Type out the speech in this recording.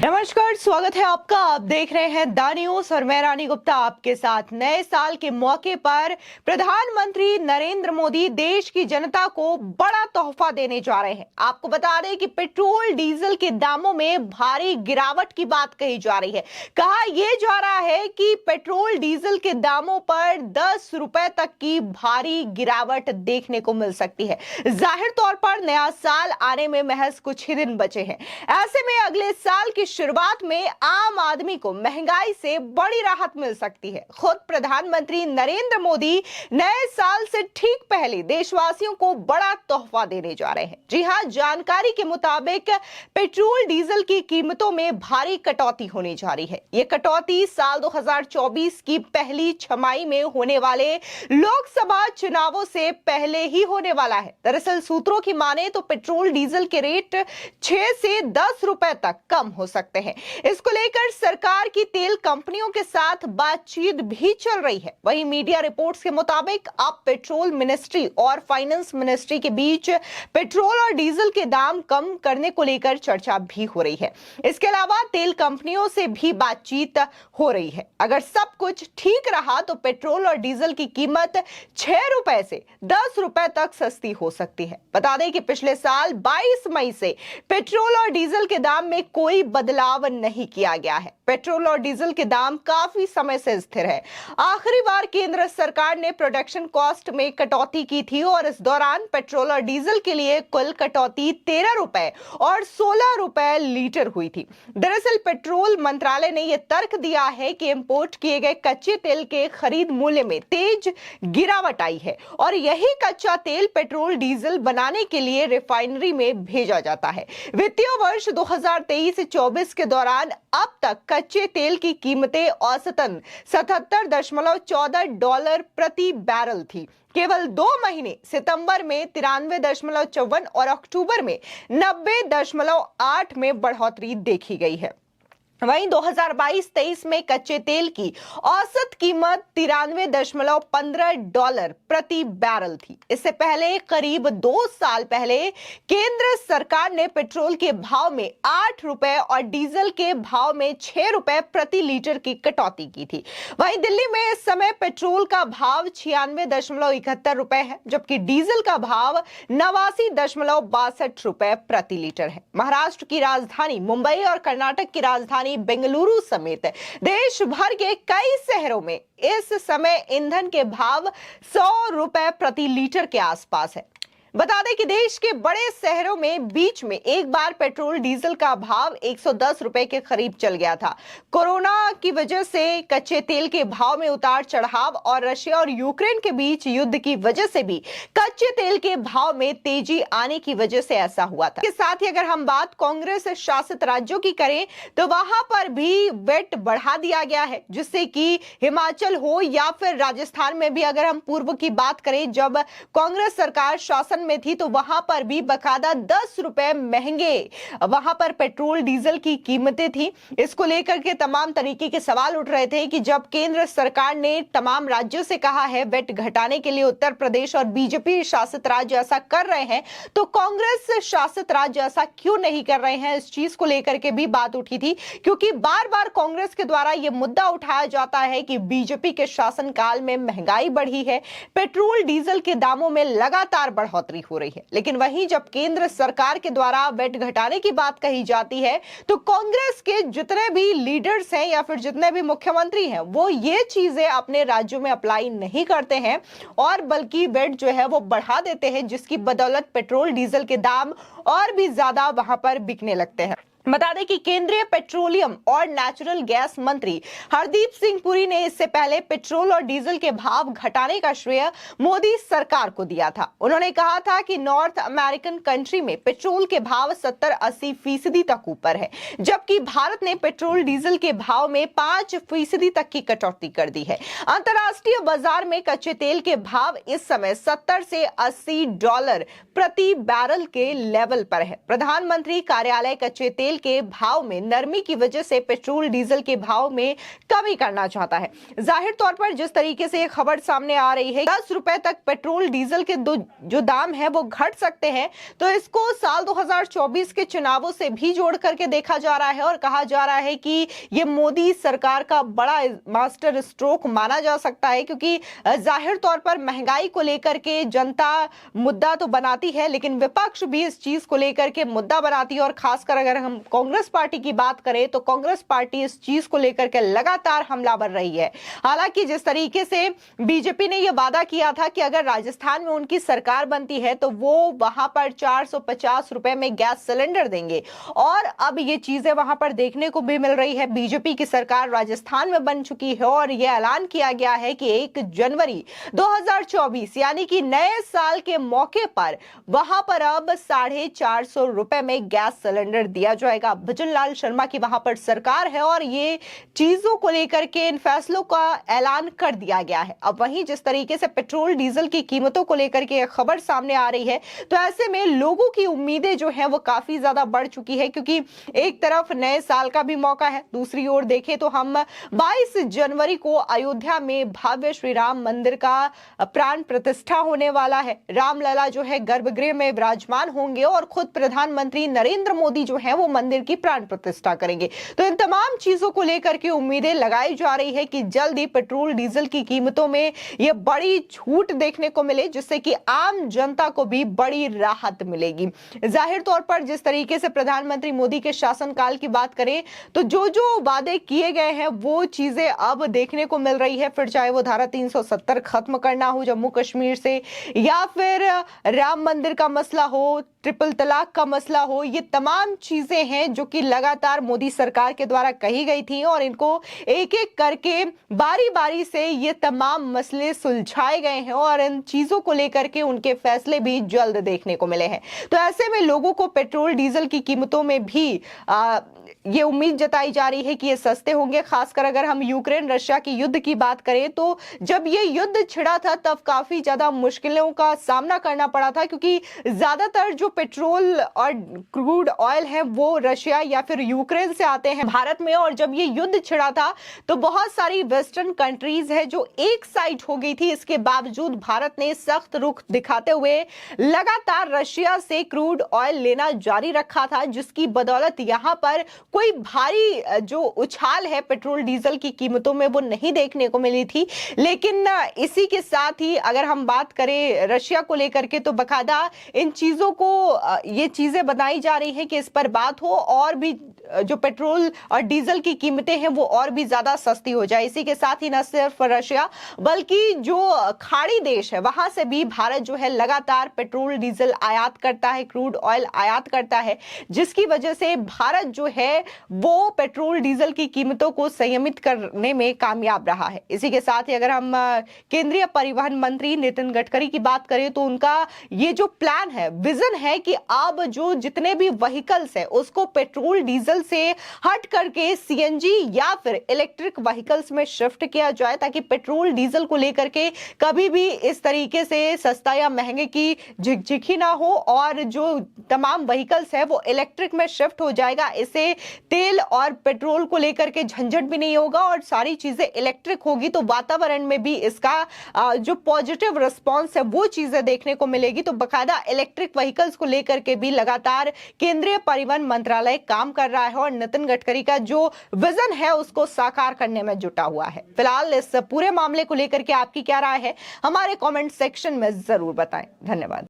नमस्कार, स्वागत है आपका। आप देख रहे हैं द न्यूज और मैं रानी गुप्ता आपके साथ। नए साल के मौके पर प्रधानमंत्री नरेंद्र मोदी देश की जनता को बड़ा तोहफा देने जा रहे हैं। आपको बता दें कि पेट्रोल डीजल के दामों में भारी गिरावट की बात कही जा रही है। कहा यह जा रहा है कि पेट्रोल डीजल के दामों पर 10 रुपए तक की भारी गिरावट देखने को मिल सकती है। जाहिर तौर पर नया साल आने में महज कुछ ही दिन बचे हैं। ऐसे में अगले साल की शुरुआत में आम आदमी को महंगाई से बड़ी राहत मिल सकती है। खुद प्रधानमंत्री नरेंद्र मोदी नए साल से ठीक पहले देशवासियों को बड़ा तोहफा देने जा रहे हैं। जी हां, जानकारी के मुताबिक पेट्रोल डीजल की कीमतों में भारी कटौती होने जा रही है। यह कटौती साल 2024 की पहली छमाही में होने वाले लोकसभा चुनावों से पहले ही होने वाला है। दरअसल सूत्रों की माने तो पेट्रोल डीजल के रेट 6 से 10 रुपए तक कम हो सकते हैं। इसको लेकर सरकार की तेल कंपनियों के साथ बातचीत भी चल रही है। वहीं मीडिया रिपोर्ट्स के मुताबिक अब पेट्रोल मिनिस्ट्री और फाइनेंस मिनिस्ट्री के बीच पेट्रोल और डीजल के दाम कम करने को लेकर चर्चा भी हो रही है। इसके अलावा तेल कंपनियों से भी बातचीत हो रही है। अगर सब कुछ ठीक रहा तो पेट्रोल और डीजल की कीमत 6 रुपए से 10 रुपए तक सस्ती हो सकती है। बता दें कि पिछले साल 22 मई से पेट्रोल और डीजल के दाम में कोई बदलाव नहीं किया गया है। पेट्रोल और डीजल के दाम काफी समय से स्थिर है। आखिरी बार केंद्र सरकार ने प्रोडक्शन कॉस्ट में कटौती की थी और इस दौरान पेट्रोल और डीजल के लिए कुल कटौती 13 रुपए और 16 रुपए लीटर हुई थी। दरअसल पेट्रोल मंत्रालय ने यह तर्क दिया है कि इंपोर्ट किए गए कच्चे तेल के खरीद मूल्य में तेज गिरावट आई है और यही कच्चा तेल पेट्रोल डीजल बनाने के लिए रिफाइनरी में भेजा जाता है। वित्तीय वर्ष 2023-24 के दौरान अब तक कच्चे तेल की कीमतें औसतन $77.14 प्रति बैरल थी। केवल 2 महीने सितंबर में 93.54 और अक्टूबर में 90.8 में बढ़ोतरी देखी गई है। वहीं 2022-23 में कच्चे तेल की औसत कीमत $93.15 प्रति बैरल थी। इससे पहले करीब 2 साल पहले केंद्र सरकार ने पेट्रोल के भाव में 8 रुपए और डीजल के भाव में 6 रुपए प्रति लीटर की कटौती की थी। वहीं दिल्ली में इस समय पेट्रोल का भाव 96.71 रुपए है, जबकि डीजल का भाव 89.62 रुपए प्रति लीटर है। महाराष्ट्र की राजधानी मुंबई और कर्नाटक की राजधानी बेंगलुरु समेत देश भर के कई शहरों में इस समय ईंधन के भाव 100 रुपए प्रति लीटर के आसपास है। बता दें कि देश के बड़े शहरों में बीच में एक बार पेट्रोल डीजल का भाव 110 रुपए के करीब चल गया था। कोरोना की वजह से कच्चे तेल के भाव में उतार चढ़ाव और रशिया और यूक्रेन के बीच युद्ध की वजह से भी कच्चे तेल के भाव में तेजी आने की वजह से ऐसा हुआ था। इसके साथ ही अगर हम बात कांग्रेस शासित राज्यों की करें तो वहां पर भी वेट बढ़ा दिया गया है, जिससे कि हिमाचल हो या फिर राजस्थान में भी अगर हम पूर्व की बात करें, जब कांग्रेस सरकार शासन में थी तो वहां पर भी बकायदा 10 रुपए महंगे वहां पर पेट्रोल डीजल की कीमतें थी। इसको लेकर के तमाम तरीके के सवाल उठ रहे थे कि जब केंद्र सरकार ने तमाम राज्यों से कहा है वेट घटाने के लिए, उत्तर प्रदेश और बीजेपी शासित राज्य ऐसा कर रहे हैं, तो कांग्रेस शासित राज्य ऐसा क्यों नहीं कर रहे हैं? इस चीज को लेकर के भी बात उठी थी, क्योंकि बार बार कांग्रेस के द्वारा यह मुद्दा उठाया जाता है कि बीजेपी के शासनकाल में महंगाई बढ़ी है, पेट्रोल डीजल के दामों में लगातार बढ़ोतरी हो रही है। लेकिन वहीं जब केंद्र सरकार के द्वारा वेट घटाने की बात कही जाती है तो कांग्रेस के जितने भी लीडर्स हैं या फिर जितने भी मुख्यमंत्री हैं वो ये चीजें अपने राज्यों में अप्लाई नहीं करते हैं और बल्कि वेट जो है वो बढ़ा देते हैं, जिसकी बदौलत पेट्रोल डीजल के दाम और भी ज्यादा वहां पर बिकने लगते हैं। बता दें कि केंद्रीय पेट्रोलियम और नेचुरल गैस मंत्री हरदीप सिंह पुरी ने इससे पहले पेट्रोल और डीजल के भाव घटाने का श्रेय मोदी सरकार को दिया था। उन्होंने कहा था कि नॉर्थ अमेरिकन कंट्री में पेट्रोल के भाव 70-80% तक ऊपर है, जबकि भारत ने पेट्रोल डीजल के भाव में 5% तक की कटौती कर दी है। अंतर्राष्ट्रीय बाजार में कच्चे तेल के भाव इस समय 70 से $80 प्रति बैरल के लेवल पर है। प्रधानमंत्री कार्यालय कच्चे तेल तेल के भाव में नरमी की वजह से पेट्रोल डीजल के भाव में कमी करना चाहता है। जाहिर तौर पर जिस तरीके से खबर सामने आ रही है 10 रुपए तक पेट्रोल डीजल के जो दाम है वो घट सकते हैं, तो इसको साल 2024 के चुनावों से भी जोड़ करके देखा जा रहा है और कहा जा रहा है कि ये मोदी सरकार का बड़ा मास्टर स्ट्रोक माना जा सकता है, क्योंकि जाहिर तौर पर महंगाई को लेकर के जनता मुद्दा तो बनाती है, लेकिन विपक्ष भी इस चीज को लेकर के मुद्दा बनाती है। और खासकर अगर हम कांग्रेस पार्टी की बात करें तो कांग्रेस पार्टी इस चीज को लेकर के लगातार हमलावर रही है। हालांकि जिस तरीके से बीजेपी ने यह वादा किया था कि अगर राजस्थान में उनकी सरकार बनती है तो वो वहां पर 450 रुपए में गैस सिलेंडर देंगे, और अब ये चीजें वहां पर देखने को भी मिल रही है। बीजेपी की सरकार राजस्थान में बन चुकी है और यह ऐलान किया गया है कि 1 जनवरी 2024 यानी कि नए साल के मौके पर वहां पर अब 450 रुपए में गैस सिलेंडर दिया जाएगा। भजन लाल शर्मा की वहां पर सरकार है और ये चीजों को लेकर के इन फैसलों का ऐलान कर दिया गया है। अब वहीं जिस तरीके से पेट्रोल डीजल की कीमतों को लेकर के खबर सामने आ रही है, तो ऐसे में लोगों की उम्मीदें जो है वो काफी ज्यादा बढ़ चुकी है, क्योंकि एक तरफ नए साल का भी मौका है, दूसरी ओर देखें तो हम 22 जनवरी को अयोध्या में भव्य श्री राम मंदिर का प्राण प्रतिष्ठा होने वाला है। रामलला जो है गर्भगृह में विराजमान होंगे और खुद प्रधानमंत्री नरेंद्र मोदी जो है वो मंदिर की प्राण प्रतिष्ठा करेंगे। तो इन तमाम चीजों को लेकर के उम्मीदें लगाई जा रही है कि जल्द ही पेट्रोल डीजल की कीमतों में यह बड़ी छूट देखने को मिले, जिससे कि आम जनता को भी बड़ी राहत मिलेगी। जाहिर तौर पर जिस तरीके से प्रधानमंत्री मोदी के शासनकाल की बात करें तो जो जो वादे किए गए हैं वो चीजें अब देखने को मिल रही है, फिर चाहे वो धारा 370 खत्म करना हो जम्मू कश्मीर से, या फिर राम मंदिर का मसला हो, ट्रिपल तलाक का मसला हो, ये तमाम चीजें हैं जो कि लगातार मोदी सरकार के द्वारा कही गई थी और इनको एक एक करके बारी बारी से ये तमाम मसले सुलझाए गए हैं और इन चीजों को लेकर के उनके फैसले भी जल्द देखने को मिले हैं। तो ऐसे में लोगों को पेट्रोल डीजल की कीमतों में भी ये उम्मीद जताई जा रही है कि ये सस्ते होंगे। खासकर अगर हम यूक्रेन रशिया की युद्ध की बात करें तो जब ये युद्ध छिड़ा था तब काफी ज्यादा मुश्किलों का सामना करना पड़ा था, क्योंकि ज्यादातर जो पेट्रोल और क्रूड ऑयल है वो रशिया या फिर यूक्रेन से आते हैं भारत में। और जब ये युद्ध छिड़ा था तो बहुत सारी वेस्टर्न कंट्रीज है जो एक साइड हो गई थी। इसके बावजूद भारत ने सख्त रुख दिखाते हुए लगातार रशिया से क्रूड ऑयल लेना जारी रखा था, जिसकी बदौलत यहां पर कोई भारी जो उछाल है पेट्रोल डीजल की कीमतों में वो नहीं देखने को मिली थी। लेकिन इसी के साथ ही अगर हम बात करें रशिया को लेकर के तो बकायदा इन चीजों को ये चीजें बताई जा रही है कि इस पर बात हो और भी जो पेट्रोल और डीजल की कीमतें हैं वो और भी ज्यादा सस्ती हो जाए। इसी के साथ ही न सिर्फ रशिया बल्कि जो खाड़ी देश है वहां से भी भारत जो है लगातार पेट्रोल डीजल आयात करता है, क्रूड ऑयल आयात करता है, जिसकी वजह से भारत जो है वो पेट्रोल डीजल की कीमतों को संयमित करने में कामयाब रहा है। इसी के साथ ही अगर हम केंद्रीय परिवहन मंत्री नितिन गडकरी की बात करें तो उनका ये जो प्लान है, विजन है कि अब जो जितने भी व्हीकल्स है उसको पेट्रोल डीजल से हट करके सीएनजी या फिर इलेक्ट्रिक व्हीकल्स में शिफ्ट किया जाए, ताकि पेट्रोल डीजल को लेकर के कभी भी इस तरीके से सस्ता या महंगे की झिकझिकी ना हो और जो तमाम व्हीकल्स है वो इलेक्ट्रिक में शिफ्ट हो जाएगा। इससे तेल और पेट्रोल को लेकर के झंझट भी नहीं होगा और सारी चीजें इलेक्ट्रिक होगी, तो वातावरण में भी इसका जो पॉजिटिव रिस्पॉन्स है वो चीजें देखने को मिलेगी। तो बकायदा इलेक्ट्रिक व्हीकल्स को लेकर के भी लगातार केंद्रीय परिवहन मंत्रालय काम कर रहा है और नितिन गडकरी का जो विजन है उसको साकार करने में जुटा हुआ है। फिलहाल इस पूरे मामले को लेकर के आपकी क्या राय है, हमारे कमेंट सेक्शन में जरूर बताएं। धन्यवाद।